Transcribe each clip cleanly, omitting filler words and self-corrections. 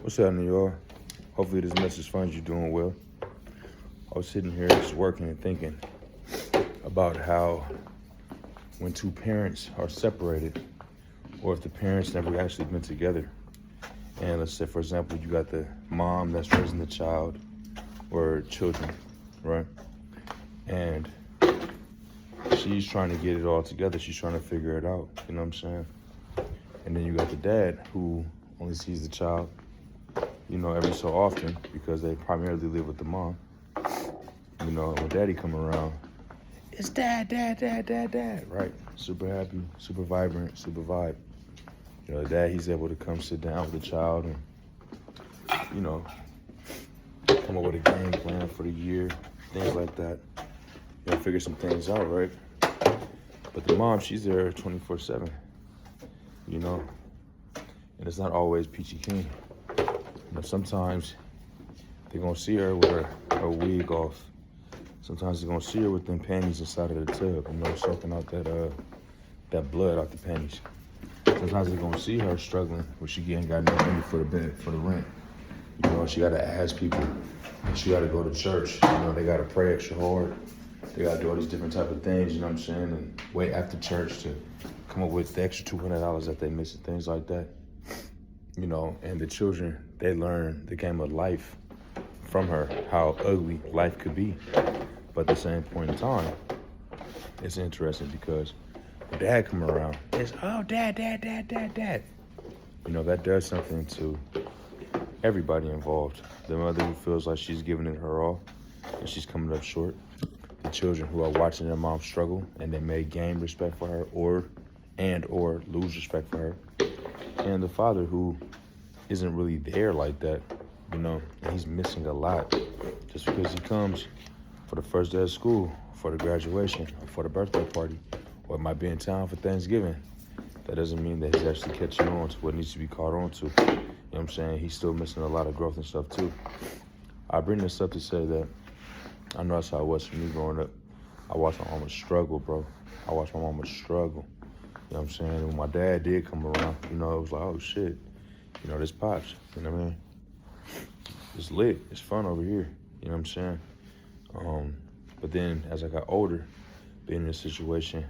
What's happening, y'all? Hopefully this message finds you doing well. I was sitting here just working and thinking about how when two parents are separated, or if the parents never actually been together, and let's say, for example, you got the mom that's raising the child or children, right? And she's trying to get it all together. She's trying to figure it out, you know what I'm saying? And then you got the dad who only sees the child, every so often because they primarily live with the mom. And when daddy come around, it's dad, right? Super happy, super vibrant, super vibe. The dad, he's able to come sit down with the child and, come up with a game plan for the year, things like that. Figure some things out, right? But the mom, she's there 24/7, and it's not always peachy keen. Sometimes they're gonna see her with her wig off. Sometimes they're gonna see her with them panties inside of the tub, soaking out that blood out the panties. Sometimes they're gonna see her struggling when she ain't got no money for the rent. She gotta ask people. She gotta go to church. They gotta pray extra hard. They gotta do all these different type of things, and wait after church to come up with the extra $200 that they miss and things like that. And the children, they learn the game of life from her, how ugly life could be. But at the same point in time, it's interesting because when dad come around, it's, oh, dad. That does something to everybody involved. The mother who feels like she's giving it her all and she's coming up short. The children who are watching their mom struggle and they may gain respect for her or lose respect for her. And the father who isn't really there like that, and he's missing a lot just because he comes for the first day of school, for the graduation, or for the birthday party, or might be in town for Thanksgiving. That doesn't mean that he's actually catching on to what needs to be caught on to. You know what I'm saying? He's still missing a lot of growth and stuff too. I bring this up to say that I know that's how it was for me growing up. I watched my mama struggle, bro. I watched my mama struggle. You know what I'm saying? And when my dad did come around, it was like, oh shit, this pops, you know what I mean? It's lit, it's fun over here, you know what I'm saying? But then as I got older, being in a situation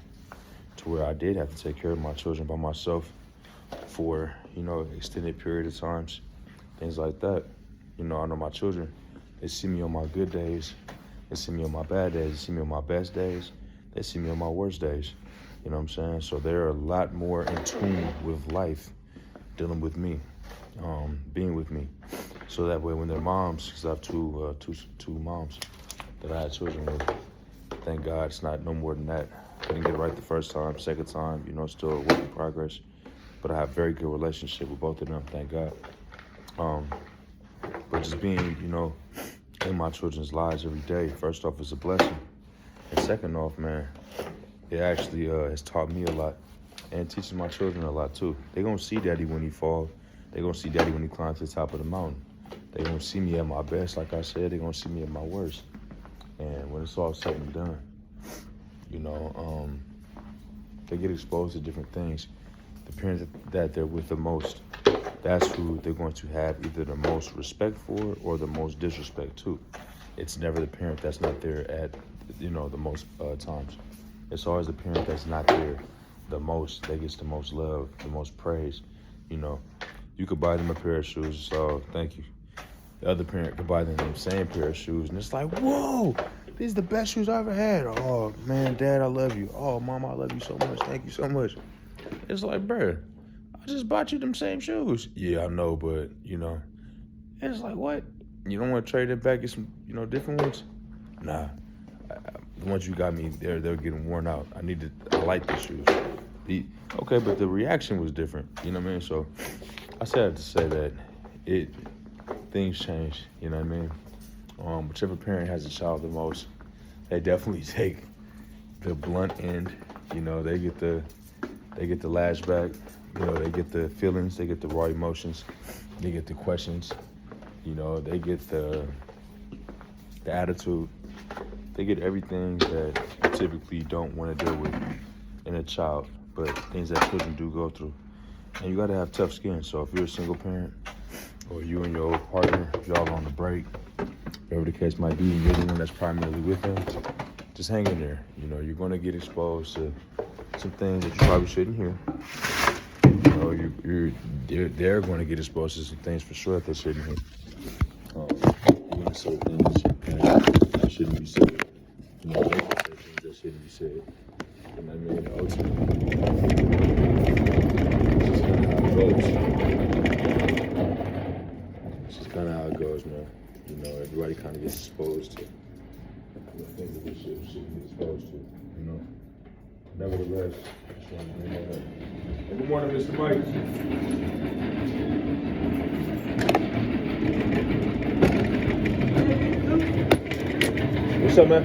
to where I did have to take care of my children by myself for, extended period of times, things like that. I know my children, they see me on my good days, they see me on my bad days, they see me on my best days, they see me on my worst days. You know what I'm saying? So they're a lot more in tune with life, dealing with me, being with me. So that way when they're moms, because I have two moms that I had children with, thank God it's not no more than that. I didn't get it right the first time, second time, still a work in progress. But I have a very good relationship with both of them, thank God. But just being, in my children's lives every day, first off, is a blessing. And second off, man, it actually has taught me a lot and teaches my children a lot too. They're going to see daddy when he falls. They're going to see daddy when he climbs to the top of the mountain. They're going to see me at my best, like I said. They're going to see me at my worst. And when it's all said and done, they get exposed to different things. The parents that they're with the most, that's who they're going to have either the most respect for or the most disrespect to. It's never the parent that's not there at, the most times. It's always the parent that's not there the most, that gets the most love, the most praise. You could buy them a pair of shoes, so thank you. The other parent could buy them the same pair of shoes, and it's like, whoa, these are the best shoes I ever had. Oh, man, Dad, I love you. Oh, Mom, I love you so much. Thank you so much. It's like, bruh, I just bought you them same shoes. Yeah, I know, but, it's like, what? You don't want to trade it back, get some, different ones? Nah. The ones you got me, they're getting worn out. I like the shoes. Okay, but the reaction was different. You know what I mean? So I said to say that things change. You know what I mean? Whichever parent has the child the most, they definitely take the blunt end. They get the lashback. They get the feelings. They get the raw emotions. They get the questions. They get the attitude. They get everything that you typically don't want to deal with in a child, but things that children do go through. And you got to have tough skin. So if you're a single parent, or you and your partner, y'all on the break, whatever the case might be, and you're the one that's primarily with them, just hang in there. You know, you're gonna get exposed to some things that you probably shouldn't hear. You know, they're going to get exposed to some things for sure that they shouldn't hear. You're going to say things that shouldn't be said. You know, they can say things that shouldn't be said. And I mean, ultimately, it's just kind of how it goes, man. You know, everybody kind of gets exposed to things that they shouldn't be exposed to, you know. Nevertheless, I just wanted to bring that up. Good morning, Mr. Mike. What's up, man?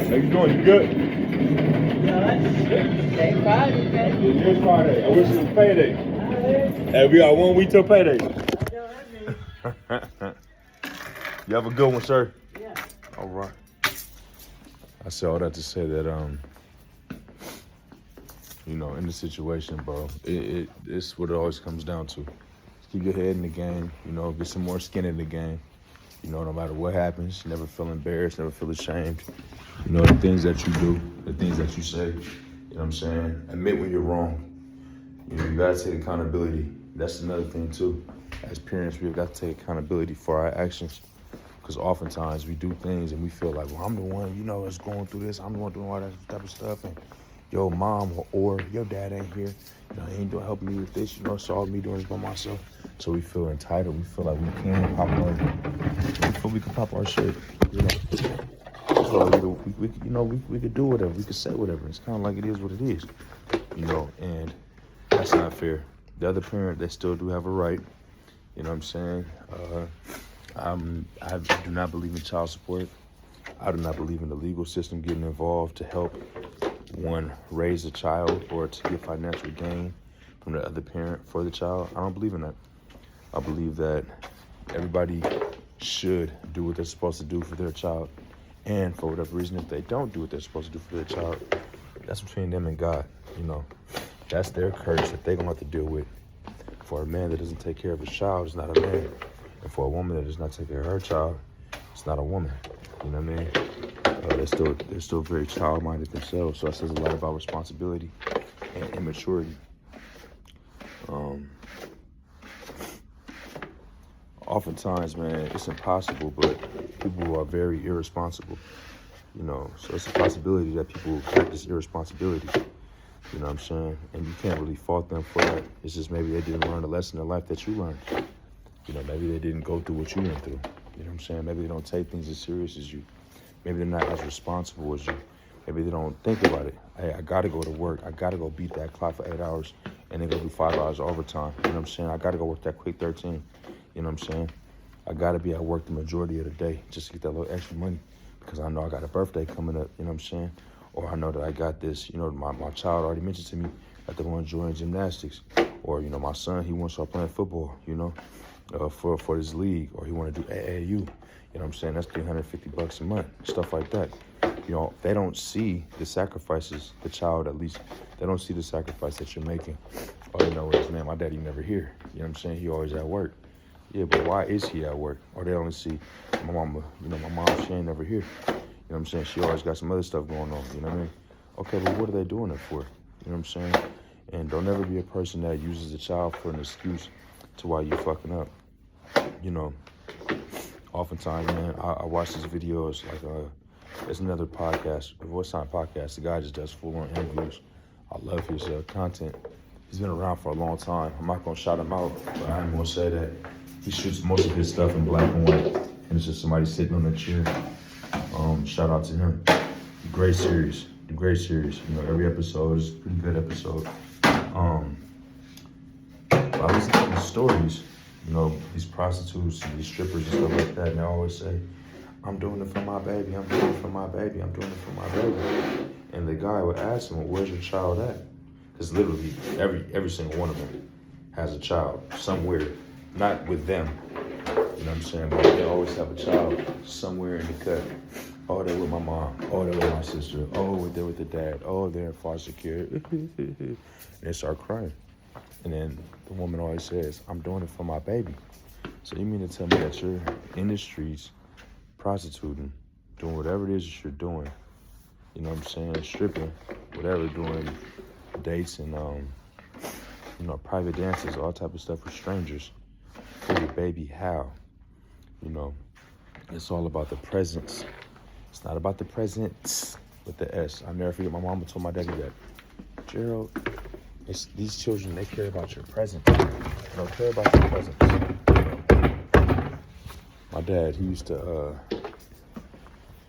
How you doing? You good? Thank Friday, man. It is Friday. I wish it was payday. Hey, we got 1 week till payday. You have a good one, sir. Yeah. All right. I said all that to say that, you know, in the situation, bro, it's what it always comes down to. Keep your head in the game, you know, get some more skin in the game. You know, no matter what happens, never feel embarrassed, never feel ashamed. You know, the things that you do, the things that you say, you know what I'm saying? Admit when you're wrong. You know, you gotta take accountability. That's another thing too. As parents, we've got to take accountability for our actions. Because oftentimes we do things and we feel like, well, I'm the one, you know, that's going through this. I'm the one doing all that type of stuff. And your mom or your dad ain't here. You know, he ain't doing helping me with this. You know, it's all me doing this by myself. So we feel entitled. We feel like we can pop our shit. You know, so we could do whatever. We could say whatever. It's kind of like it is what it is. You know, and that's not fair. The other parent, they still do have a right. You know what I'm saying? I do not believe in child support. I do not believe in the legal system getting involved to help one raise a child or to get financial gain from the other parent for the child. I don't believe in that. I believe that everybody should do what they're supposed to do for their child. And for whatever reason, if they don't do what they're supposed to do for their child, that's between them and God. You know, that's their curse that they're going to have to deal with. For a man that doesn't take care of his child is not a man. And for a woman that does not take care of her child, it's not a woman. You know what I mean? They're still very child-minded themselves. So that says a lot about responsibility and immaturity. Oftentimes, man, it's impossible, but people are very irresponsible. You know, so it's a possibility that people practice irresponsibility. You know what I'm saying? And you can't really fault them for that. It's just maybe they didn't learn a lesson in life that you learned. You know, maybe they didn't go through what you went through. You know what I'm saying? Maybe they don't take things as serious as you. Maybe they're not as responsible as you. Maybe they don't think about it. Hey, I gotta go to work. I gotta go beat that clock for 8 hours and then go do 5 hours overtime. You know what I'm saying? I gotta go work that quick 13. You know what I'm saying? I gotta be at work the majority of the day just to get that little extra money because I know I got a birthday coming up. You know what I'm saying? Or I know that I got this. You know, my child already mentioned to me that they want to join gymnastics. Or, you know, my son, he wants to start playing football, you know, for this league. Or he want to do AAU. You know what I'm saying? That's $350 a month. Stuff like that. You know, they don't see the sacrifices, the child at least, they don't see the sacrifice that you're making. All you know is, man, my daddy never here. You know what I'm saying? He always at work. Yeah, but why is he at work? Or they only see my mama, you know, my mom, she ain't never here. You know what I'm saying? She always got some other stuff going on, you know what I mean? Okay, but what are they doing it for? You know what I'm saying? And don't ever be a person that uses a child for an excuse to why you fucking up. You know, oftentimes, man, I watch these videos, like, there's another podcast, Voice Time Podcast. The guy just does full-on interviews. I love his content. He's been around for a long time. I'm not going to shout him out, but I am going to say that he shoots most of his stuff in black and white. And it's just somebody sitting on a chair. Shout out to him. Great series. Great series. You know, every episode is a pretty good episode. I was listening to stories, you know, these prostitutes and these strippers and stuff like that, and they always say, I'm doing it for my baby, I'm doing it for my baby, I'm doing it for my baby. And the guy would ask him, well, where's your child at? Because literally every single one of them has a child somewhere, not with them. You know what I'm saying? But they always have a child somewhere in the cut. Oh, they're with my mom. Oh, they're with my sister. Oh, they're with the dad. Oh, they're in foster care. And they start crying. And then the woman always says, I'm doing it for my baby. So you mean to tell me that you're in the streets, prostituting, doing whatever it is that you're doing, you know what I'm saying, stripping, whatever, doing dates and, private dances, all type of stuff with strangers for your baby? How? You know, it's all about the presence. It's not about the presents with the S. I'll never forget, my mama told my daddy that, Gerald, it's these children, they care about your presence. They don't care about your presence. My dad, he used to,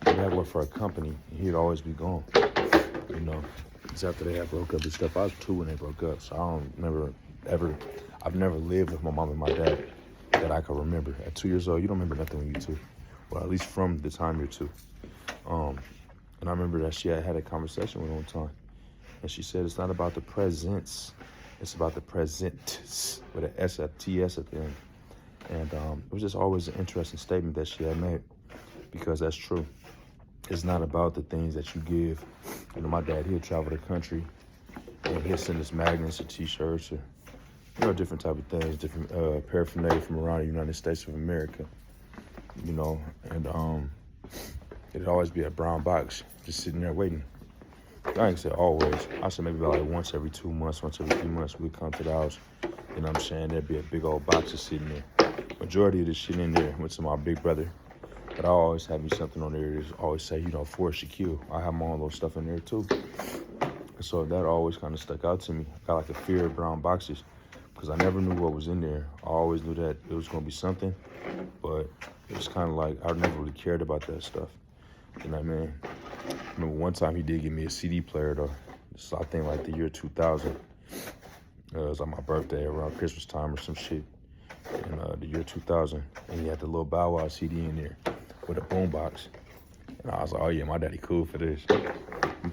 my dad worked for a company, and he'd always be gone, you know. It's after they had broke up and stuff. I was 2 when they broke up, so I don't remember I've never lived with my mom and my dad that I can remember. At 2 years old, you don't remember nothing when you're 2. Well, at least from the time you're 2. And I remember that she had a conversation with me one time. And she said, it's not about the presents, it's about the presents, with an S at TS at the end. And it was just always an interesting statement that she had made, because that's true. It's not about the things that you give. You know, my dad, he'll travel the country and he'll send us magnets or t-shirts or, different type of things, different paraphernalia from around the United States of America, and it'd always be a brown box just sitting there waiting. I ain't say always. I said maybe about like once every 2 months, once every 3 months, we'd come to the house. You know what I'm saying? There'd be a big old box just sitting there. Majority of the shit in there went to my big brother. But I always have me something on there that always say, for Shaquille. I have my own little stuff in there too. So that always kind of stuck out to me. I got like a fear of brown boxes because I never knew what was in there. I always knew that it was going to be something, but it was kind of like I never really cared about that stuff. You know what I mean? I remember one time he did give me a CD player though. So I think like the year 2000. It was like my birthday around Christmas time or some shit. In the year 2000. And he had the little Bow Wow CD in there with a boombox. And I was like, oh yeah, my daddy cool for this.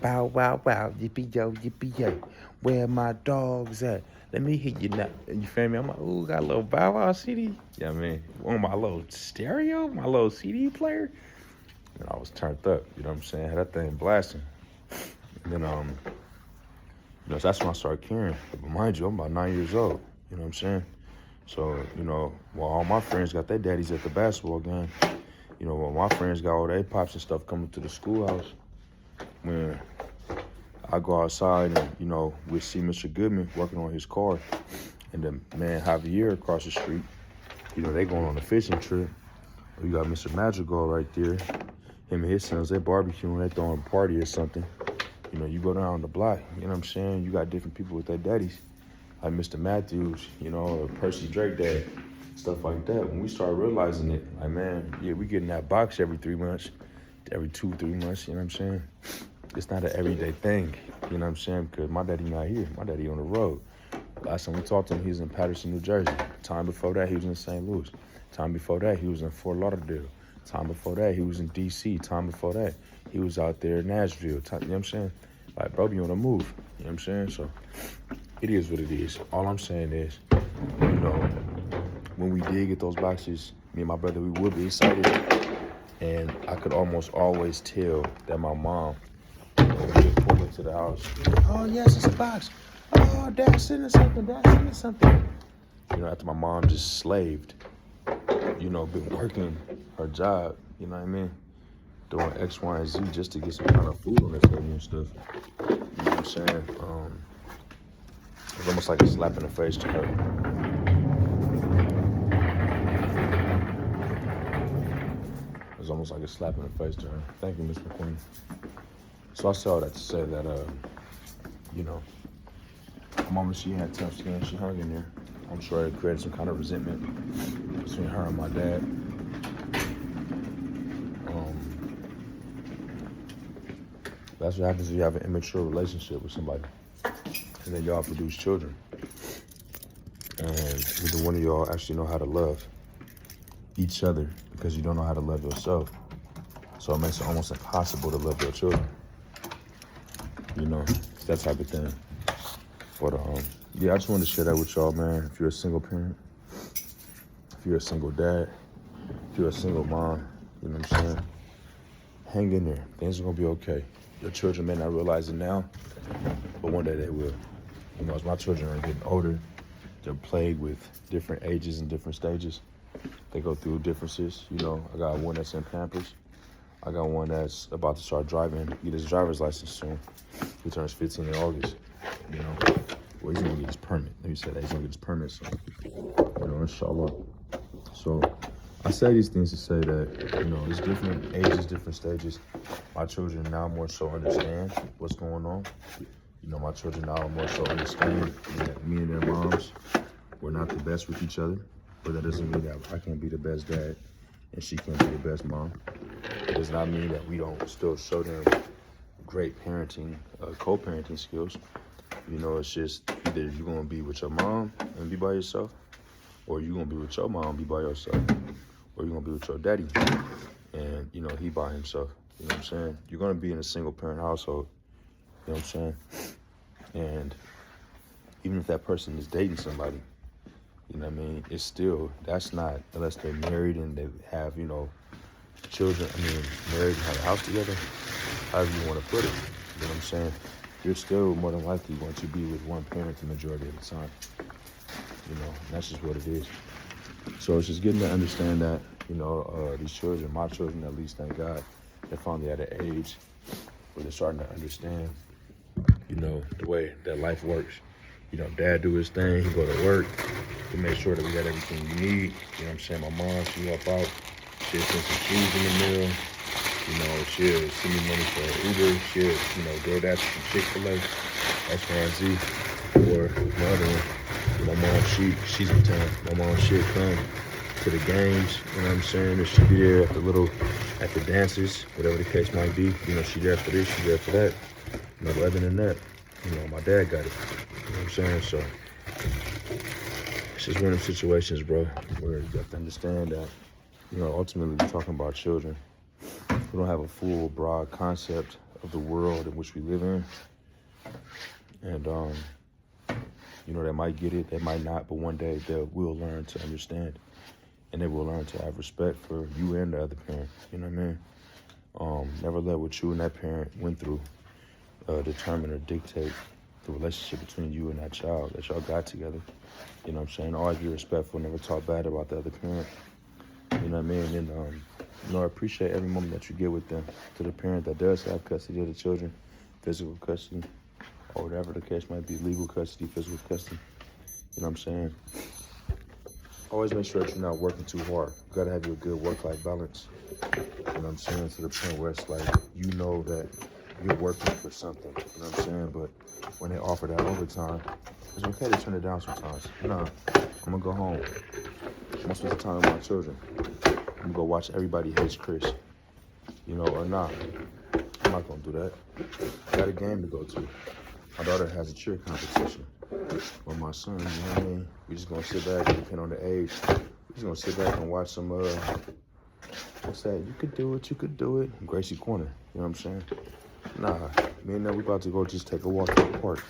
Bow wow wow, yippee yo, where my dogs at? Let me hit you now. You feel me? I'm like, ooh, got a little Bow Wow CD. Yeah, man, on my little stereo, my little CD player. And I was turned up, you know what I'm saying? Had that thing blasting. And then, so that's when I started caring. But mind you, I'm about 9 years old, you know what I'm saying? So, while all my friends got their daddies at the basketball game, while my friends got all their pops and stuff coming to the schoolhouse, when I go outside and, we'll see Mr. Goodman working on his car, and then man Javier across the street, they going on a fishing trip. You got Mr. Madrigal right there. Him and his sons, they barbecuing, they throwing a party or something. You go down the block, you know what I'm saying? You got different people with their daddies, like Mr. Matthews, or Percy Drake dad, stuff like that. When we started realizing it, like, man, yeah, we getting that box every 3 months, every 2-3 months, you know what I'm saying? It's not an everyday thing, you know what I'm saying? Because my daddy not here, my daddy on the road. Last time we talked to him, he was in Patterson, New Jersey. Time before that, he was in St. Louis. Time before that, he was in Fort Lauderdale. Time before that, he was in D.C. Time before that, he was out there in Nashville. You know what I'm saying? Like, bro, you on the move. You know what I'm saying? So, it is what it is. All I'm saying is, when we did get those boxes, me and my brother, we would be excited. And I could almost always tell that my mom would pull into the house. Oh, yes, it's a box. Oh, Dad's sending something. Dad's sending something. After my mom just slaved, been working her job, you know what I mean? Doing X, Y, and Z just to get some kind of food on the table and stuff. You know what I'm saying? It's almost like a slap in the face to her. It's almost like a slap in the face to her. Thank you, Miss McQueen. So I saw that to say that, my mama, she had tough skin. She hung in there. I'm sure it created some kind of resentment between her and my dad. That's what happens when you have an immature relationship with somebody. And then y'all produce children. And neither one of y'all actually know how to love each other because you don't know how to love yourself. So it makes it almost impossible to love your children. It's that type of thing. But yeah, I just wanted to share that with y'all, man. If you're a single parent, if you're a single dad, if you're a single mom, you know what I'm saying? Hang in there. Things are gonna be okay. Your children may not realize it now, but one day they will. As my children are getting older, they're plagued with different ages and different stages. They go through differences. You know, I got one that's in Pampers. I got one that's about to start driving, get his driver's license soon. He turns 15 in August. You know, well, he's gonna get his permit. Let me say that he's gonna get his permit soon. You know, inshallah. So I say these things to say that, you know, it's different ages, different stages. My children now more so understand what's going on. You know, my children now more so understand that me and their moms, we're not the best with each other, but that doesn't mean that I can't be the best dad and she can't be the best mom. It does not mean that we don't still show them great parenting, co-parenting skills. You know, it's just either you're gonna be with your mom and be by yourself, or you're gonna be with your mom and be by yourself, or you're gonna be with your daddy and, you know, he by himself. You know what I'm saying? You're gonna be in a single parent household. You know what I'm saying? And even if that person is dating somebody, you know what I mean, it's still, that's not, unless they're married and they have, you know, children, married and have a house together, however you want to put it. You know what I'm saying? You're still more than likely going to be with one parent the majority of the time. You know, and that's just what it is. So it's just getting to understand that, you know, these children, my children at least, thank God, they're finally at an age where they're starting to understand, you know, the way that life works. You know, dad do his thing, he go to work, he make sure that we got everything we need. You know what I'm saying? My mom, she help out. She'll send some shoes in the mail. You know, she'll send me money for Uber. She'll, you know, go dash some Chick-fil-A, X, Y, and Z. Or my other one, my mom, she's in town. My mom, she'll come to the games, you know what I'm saying? And she'll be there at the dances, whatever the case might be. You know, she there for this, she there for that. You know, but other than that, you know, my dad got it. You know what I'm saying? So it's just one of them situations, bro, where you have to understand that, you know, ultimately we're talking about children. We don't have a full, broad concept of the world in which we live in. And, you know, they might get it, they might not, but one day they will learn to understand. And they will learn to have respect for you and the other parent. You know what I mean? Never let what you and that parent went through determine or dictate the relationship between you and that child that y'all got together. You know what I'm saying? Always be respectful, never talk bad about the other parent. You know what I mean? And, you know, appreciate every moment that you get with them. To the parent that does have custody of the children, physical custody, or whatever the case might be, legal custody, physical custody. You know what I'm saying? Always make sure that you're not working too hard. You gotta have your good work-life balance. You know what I'm saying? To the point where it's like, you know that you're working for something. You know what I'm saying? But when they offer that overtime, it's okay to turn it down sometimes. Nah, I'm gonna go home. I'm gonna spend some time with my children. I'm gonna go watch Everybody Hates Chris. You know, or not. I'm not gonna do that. I got a game to go to. My daughter has a cheer competition. With my son, you know what I mean? We just gonna sit back, depending on the age. We just gonna sit back and watch some, what's that? You could do it, you could do it. Gracie Corner, you know what I'm saying? Nah, me and them, we about to go just take a walk to the park.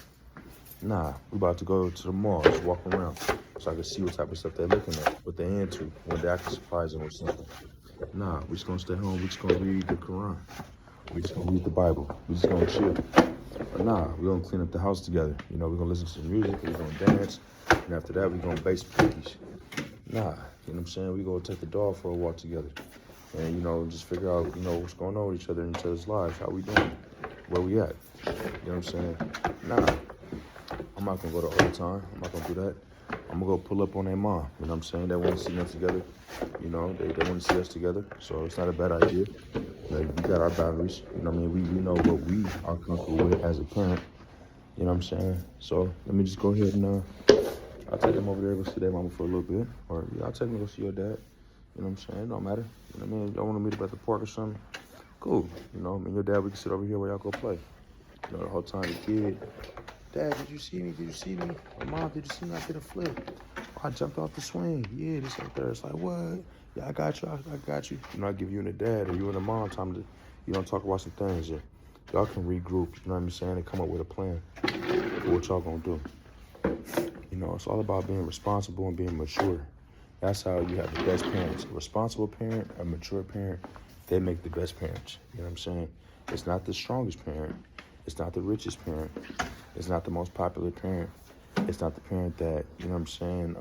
Nah, we about to go to the mall, just walk around. So I can see what type of stuff they're looking at, what they're into, one day I can surprise them with something. Nah, we just gonna stay home, we just gonna read the Quran. We just gonna read the Bible. We just gonna chill. But nah, we're gonna clean up the house together. You know, we're gonna listen to some music, we're gonna dance, and after that, we're gonna bake some cookies. Nah, you know what I'm saying? We gonna take the dog for a walk together. And, you know, just figure out, you know, what's going on with each other in each other's lives, how we doing, where we at. You know what I'm saying? Nah, I'm not gonna go to overtime. I'm not gonna do that. I'm gonna go pull up on their mom. You know what I'm saying? They wanna see us together. You know, they wanna see us together. So it's not a bad idea. Like, we got our boundaries. You know what I mean? We know what we are comfortable with as a parent. You know what I'm saying? So let me just go ahead and I'll take them over there, go see their mama for a little bit. Or yeah, I'll take them to go see your dad. You know what I'm saying? It don't matter. You know what I mean? Y'all wanna meet up at the park or something? Cool. You know, me and your dad, we can sit over here where y'all go play. You know, the whole time the kid, Dad, did you see me? Did you see me? Or Mom, did you see me? I did a flip. Oh, I jumped off the swing. Yeah, this up there. It's like, what? Yeah, I got you. I got you. You know, I give you and the dad or you and the mom time to, you know, talk about some things. Yeah. Y'all can regroup, you know what I'm saying, and come up with a plan for what y'all gonna do. You know, it's all about being responsible and being mature. That's how you have the best parents. A responsible parent, a mature parent, they make the best parents. You know what I'm saying? It's not the strongest parent. It's not the richest parent. It's not the most popular parent. It's not the parent that, you know what I'm saying,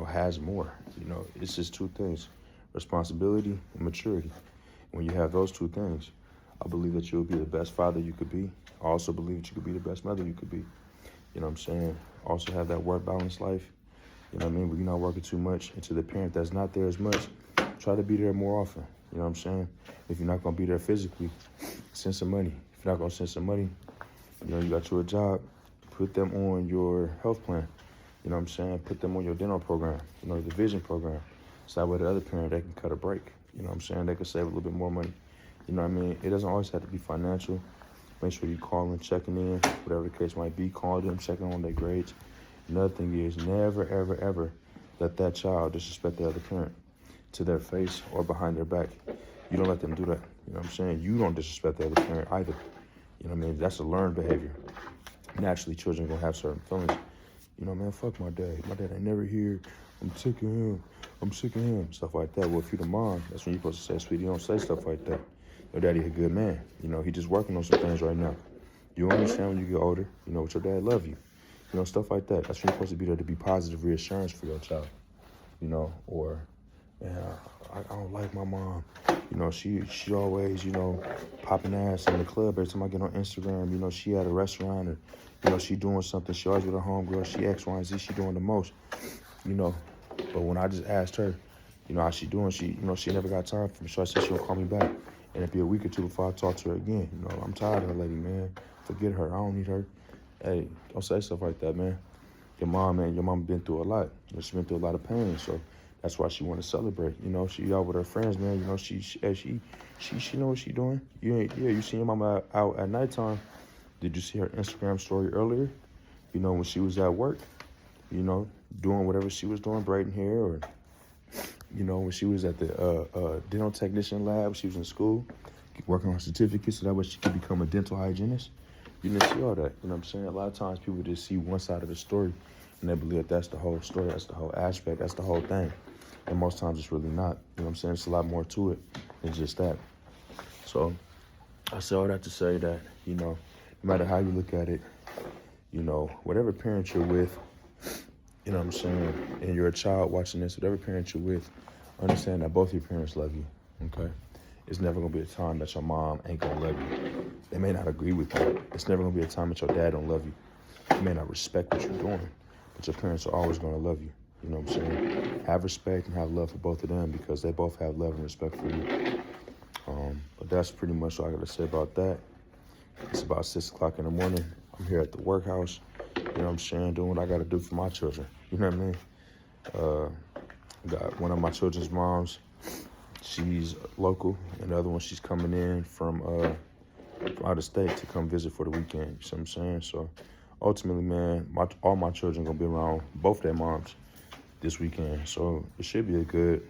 has more. It's just two things, responsibility and maturity. When you have those two things, I believe that you'll be the best father you could be. I also believe that you could be the best mother you could be. You know what I'm saying? Also have that work balance life. You know what I mean? But you're not working too much. And to the parent that's not there as much, try to be there more often. You know what I'm saying? If you're not going to be there physically, send some money. If you're not going to send some money, you got you a job, put them on your health plan. You know what I'm saying? Put them on your dental program, the vision program. So that way the other parent, they can cut a break. You know what I'm saying? They can save a little bit more money. You know what I mean? It doesn't always have to be financial. Make sure you call and checking in, whatever the case might be. Call them, checking on their grades. Another thing is never, ever, ever let that child disrespect the other parent to their face or behind their back. You don't let them do that. You know what I'm saying? You don't disrespect the other parent either. You know what I mean? That's a learned behavior. Naturally, children are going to have certain feelings. Man, fuck my dad. My dad ain't never here. I'm sick of him. I'm sick of him. Stuff like that. Well, if you're the mom, that's when you're supposed to say, sweetie, don't say stuff like that. Your daddy a good man. He just working on some things right now. You understand when you get older, what your dad love you. Stuff like that. That's when you're supposed to be there to be positive reassurance for your child. Or, man, I don't like my mom. She always, popping ass in the club. Every time I get on Instagram, she at a restaurant or, she doing something. She always with her homegirl. She X, Y, and Z. She doing the most, But when I just asked her, how she doing, she never got time for me. So I said she'll call me back. And it'd be a week or two before I talk to her again. I'm tired of her lady, man. Forget her. I don't need her. Hey, don't say stuff like that, man. Your mom been through a lot. She's been through a lot of pain, so that's why she want to celebrate. She out with her friends, man. She know what she doing. You seen your mama out at nighttime. Did you see her Instagram story earlier? When she was at work, doing whatever she was doing, braiding hair, or when she was at the dental technician lab, she was in school, working on certificates so that way she could become a dental hygienist. You didn't see all that. You know what I'm saying? A lot of times people just see one side of the story and they believe that that's the whole story, that's the whole aspect, that's the whole thing. And most times it's really not. You know what I'm saying? It's a lot more to it than just that. So I say all that to say that, no matter how you look at it, whatever parent you're with, you know what I'm saying, and you're a child watching this, whatever parent you're with, understand that both your parents love you, okay? It's never going to be a time that your mom ain't going to love you. They may not agree with you. It's never going to be a time that your dad don't love you. He may not respect what you're doing, but your parents are always going to love you. You know what I'm saying? Have respect and have love for both of them because they both have love and respect for you. But that's pretty much all I got to say about that. It's about 6 o'clock in the morning. I'm here at the workhouse. You know what I'm saying? Doing what I got to do for my children. You know what I mean? Got one of my children's moms. She's local, and the other one, she's coming in from out of state to come visit for the weekend. You see what I'm saying? So ultimately, man, all my children gonna be around both their moms this weekend. So it should be a good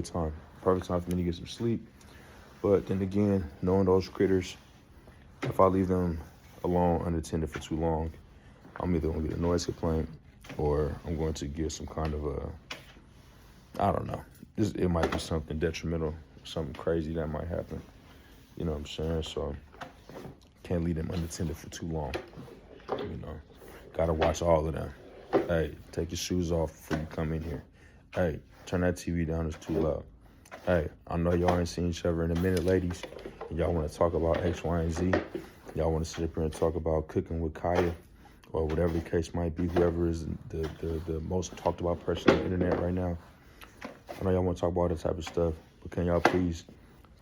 time. Perfect time for me to get some sleep. But then again, knowing those critters, if I leave them alone unattended for too long, I'm either gonna get a noise complaint or I'm going to get some kind of I don't know. It might be something detrimental, something crazy that might happen. You know what I'm saying? So can't leave them unattended for too long. Gotta watch all of them. Hey, take your shoes off before you come in here. Hey, turn that TV down, it's too loud. Hey, I know y'all ain't seen each other in a minute, ladies. And y'all want to talk about X, Y, and Z. Y'all want to sit up here and talk about cooking with Kaya or whatever the case might be, whoever is the most talked about person on the internet right now. I know y'all want to talk about all that type of stuff, but can y'all please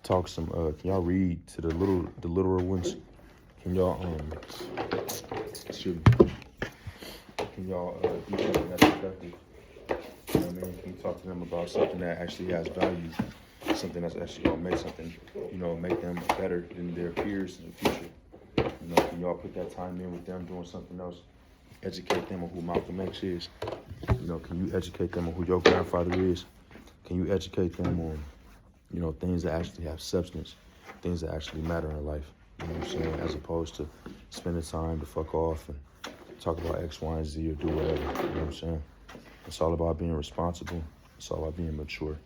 talk some, can y'all read to the littler ones? Can y'all, excuse me, can y'all do something that's productive? You know what I mean? Can you talk to them about something that actually has value, something that's actually going to make something, make them better than their peers in the future? Can y'all put that time in with them doing something else? Educate them on who Malcolm X is. Can you educate them on who your grandfather is? Can you educate them on, things that actually have substance, things that actually matter in life? You know what I'm saying? As opposed to spending time to fuck off and talk about X, Y, and Z or do whatever. You know what I'm saying? It's all about being responsible. It's all about being mature.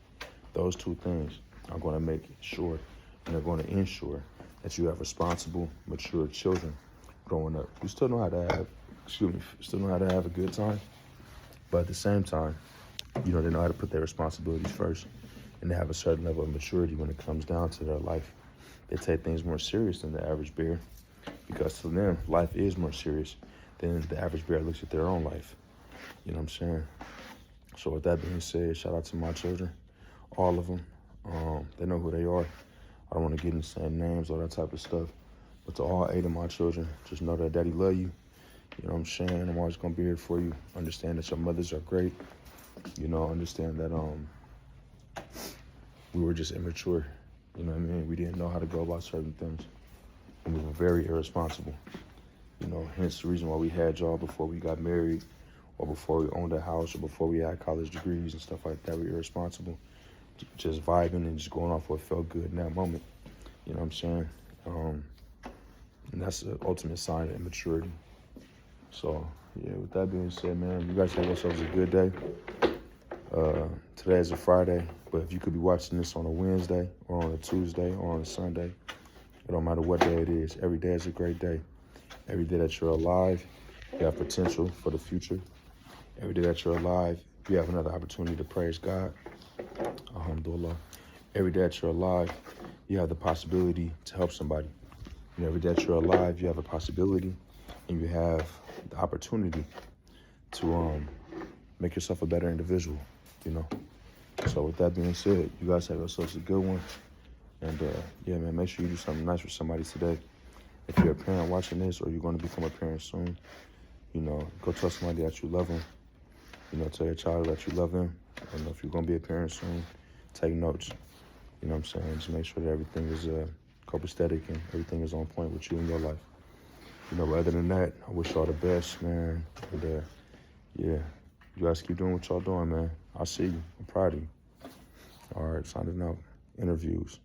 Those two things are going to make sure and they're going to ensure that you have responsible, mature children growing up. You still know how to have, still know how to have a good time. But at the same time, they know how to put their responsibilities first, and they have a certain level of maturity when it comes down to their life. They take things more serious than the average bear, because to them, life is more serious than the average bear looks at their own life. You know what I'm saying? So with that being said, shout out to my children, all of them. They know who they are. I don't want to get into saying names, all that type of stuff. But to all 8 of my children, just know that Daddy love you. You know what I'm saying? I'm always going to be here for you. Understand that your mothers are great. Understand that we were just immature. You know what I mean? We didn't know how to go about certain things. And we were very irresponsible. Hence the reason why we had y'all before we got married, or before we owned a house, or before we had college degrees and stuff like that. We were irresponsible. Just vibing and just going off what felt good in that moment. You know what I'm saying? And that's the ultimate sign of immaturity. So, yeah, with that being said, man, you guys have yourselves a good day. Today is a Friday, but if you could be watching this on a Wednesday or on a Tuesday or on a Sunday, it don't matter what day it is. Every day is a great day. Every day that you're alive, you have potential for the future. Every day that you're alive, you have another opportunity to praise God. Alhamdulillah. Every day that you're alive, you have the possibility to help somebody. Every day that you're alive, you have a possibility and you have the opportunity to make yourself a better individual, So with that being said, you guys have yourselves a good one. And yeah, man, make sure you do something nice for somebody today. If you're a parent watching this, or you're going to become a parent soon, go tell somebody that you love them. Tell your child that you love them. And if you're going to be a parent soon, take notes. You know what I'm saying? Just make sure that everything is copacetic and everything is on point with you in your life. But other than that, I wish y'all the best, man. And yeah, you guys keep doing what y'all doing, man. I see you. I'm proud of you. All right, signing out. Interviews.